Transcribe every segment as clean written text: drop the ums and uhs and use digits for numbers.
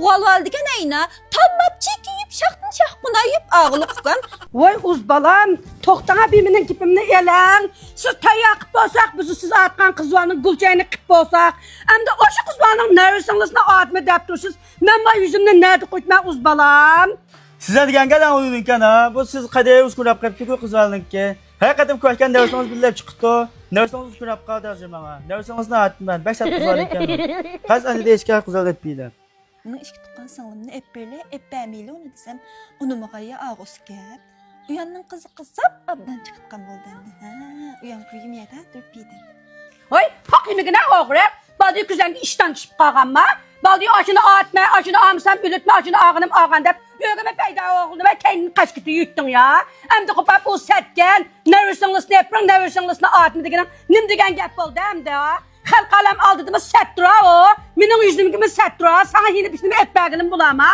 Uğal degen ayna tabbap çekiyip şahtın şahkınayıp ağılıp kan. Voy uz balam, toxtana biminin kipimni elang. Siz tayaq qip bolsaq, bizi siz atqan qızlarning gulchayni qip bolsaq, hamda o'sha qızlarning narisingizni atma deb tursiz. Men ma yüzümni nerede qo'yman uz balam? Size degangadan o'yinkan ha. Bu siz qaday uskunab qapti-ku qizlarniki. Haqiqatan ko'rgan davsangiz billab chiqdi. Navsangiz uskunab qoldi mana. Navsangizni atman. 5 saat qizlar ekan. Qazani deyishga qizlar deb biydi. Bunun işki tuqqan sığlımını epberle, epbermeyle onu desem, onu mağaya ağız kep. Uyanның kızı kızsap, abdan çıkıtkan oldu endi. Uyan kuyum yada dörp yedim. Voy, haqimigina oğru. Baldi güzəngi işdən düşüb qalğanma. Baldi aşını atma, aşını amsan bülütme, aşını ağınım ağan dep. Yögəmə peyda oğuldu və kendini qaşqıtı yutdun ya. Əmdi qopap o sətgən, nəvirsіңlisini eprin, nəvirsіңlisini atma degən, nim degen gəp oldu əmdi ha. Xalq alam aldığımı sətdura o. Minin yüzüm kimi sətdura. Sana yeni biçimi epbergilim bulama.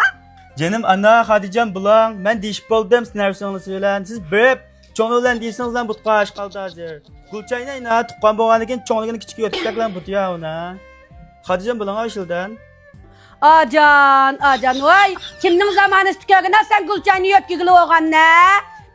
Canım ana Hadican bulan. Ben değişip oldum sinirsanız söylen. Siz böp. Çoğunu olan değilsiniz lan butqa aş kaldı hazır. Gülçayna ina tuqqan boğanıken çoğunluğunu küçük götürsek lan but ya ona. Hadican bulan aşıldan. Acan, vay. Kimnin zamanı tükörgüne sen Gülçay'ını yötkügülü oğan ne?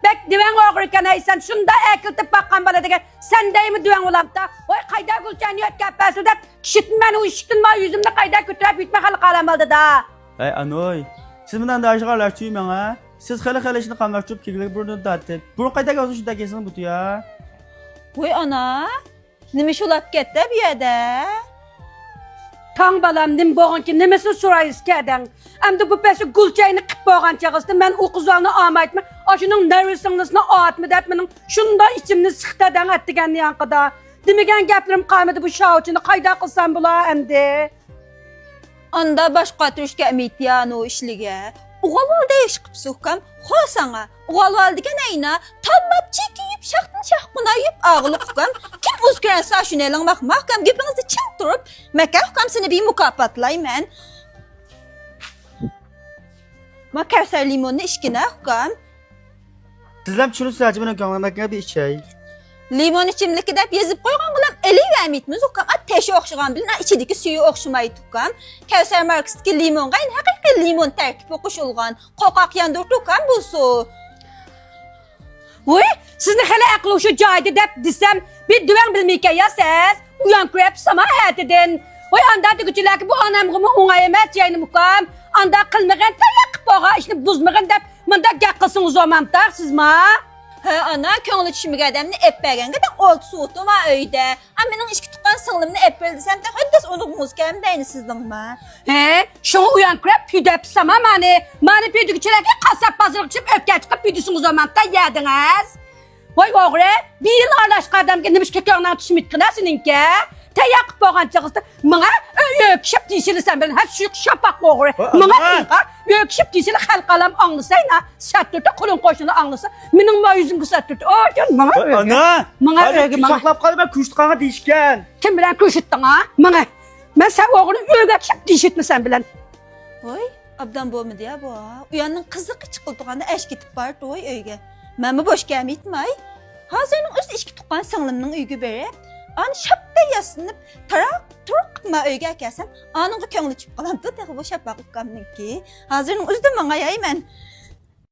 Bek düven oğurken aysan şunda ekiltip bakkan bana degen. Sen dey mi düven olam da? Oy kayda Gülçay'ını yötküpesi de kişitin beni uyuştun ma yüzümde kayda kütürep yutma halı kalamalı da. Ay anoy. Siz bundan da aşıqarlar tüymen ha. Siz xələ işini qamarçıb keglik burnu datib. Burun qayda qalsın şunda kesin butu ya. Oy ana, nimiş olap getdi bir yerde? Tan balam nim boğan ki nemesin sorayız ki eden. Əmdi bu bəsi Gülçay'ını qıp boğan çağızdı. Mən o qızlarını amaytma. Aşının nervisinlisini atma deyip menin şunda içimni sıxtadan etdigen yankıda. Demigen gəplerim qaymadı bu şahıçını qayda qılsan bula əmdi. Anda başqa türüşke emitiyan o işlige. Uğal değişik suhkam, xosana. Uğal degen ayna tabbap çekiyip şahtın şahkınayıp ağılıp kan. Kim uzkrense aşunelan bakmak kam gipinizi çın durup. Mekah kam seni bir mukapatlayman. Ma Kevser limonunu işkine kam. Sizlem şunu sürəcimini qanlamakına bir içey. Limon içimlikki dep yazıp koygan kılam eli vermeytmiz ukam. Ateşi okşugan bilin, içideki suyu okşumayı tukam. Kevser Marks'taki limon gayin hakiki limon terkibi koşulgan. Kokak yandır tukam bu su. Voy, sizni xələ aqlı şu caydı dep desem bir düven bilmeyke ya siz. Uyan krep sama etedin. Voy anda dıgıcılar ki bu anamğımı ona emet yayını mukam. Anda kılmığın tayak boğa işini buzmığın dep. Mında gək qılsın o zaman da siz ma. Ha ana, köngülü çişimi qədəmini epbergen qədər oldu soğutum ha öydə. Aminin işki tuqqan sığlımını epber desem de həddes unuğumuz gəlim deyini sizden ma. He, şunu uyan krep püdep sama mani. Mani püdükçüler ki kasap bazırlık çıp öpke çıkıp püdüsün o zaman da yediniz. Vay oğru, bir yıl arlaşıq adam ki nemiş kököründen tüşmütkine seninki. Tayak boğan çağızdı. Mına ökşip dişini sen bilin. Hep şık şapak oğru. Mına ökşip dişini halkalam anlısayna. Sattırdı kulun koşunu anlısa. Minin ma yüzün kısattırdı. O canım mına ögü. Ana! Mına Hadi ögü mına. saklap qalıb ben kuştuqağa deyişkən. Kim bilen kuşuttun ha? Mına. Ben sen oğlunu ögşip dişitmi sen bilen. Oy, abdan bu mu diye bu ha? Uyanın kızı çıkıldığında eş gitip bardı oy öyge. Ben mi boş gelmeydim ay? Hazırının üst işki tuqqan sığlımının öygü beri. An şapda yasınıp tarak ma öyge gelsem anın köngülü çıp kalamdı da bu şapak uqqamın ki. Hazırının üstü bana yaymen.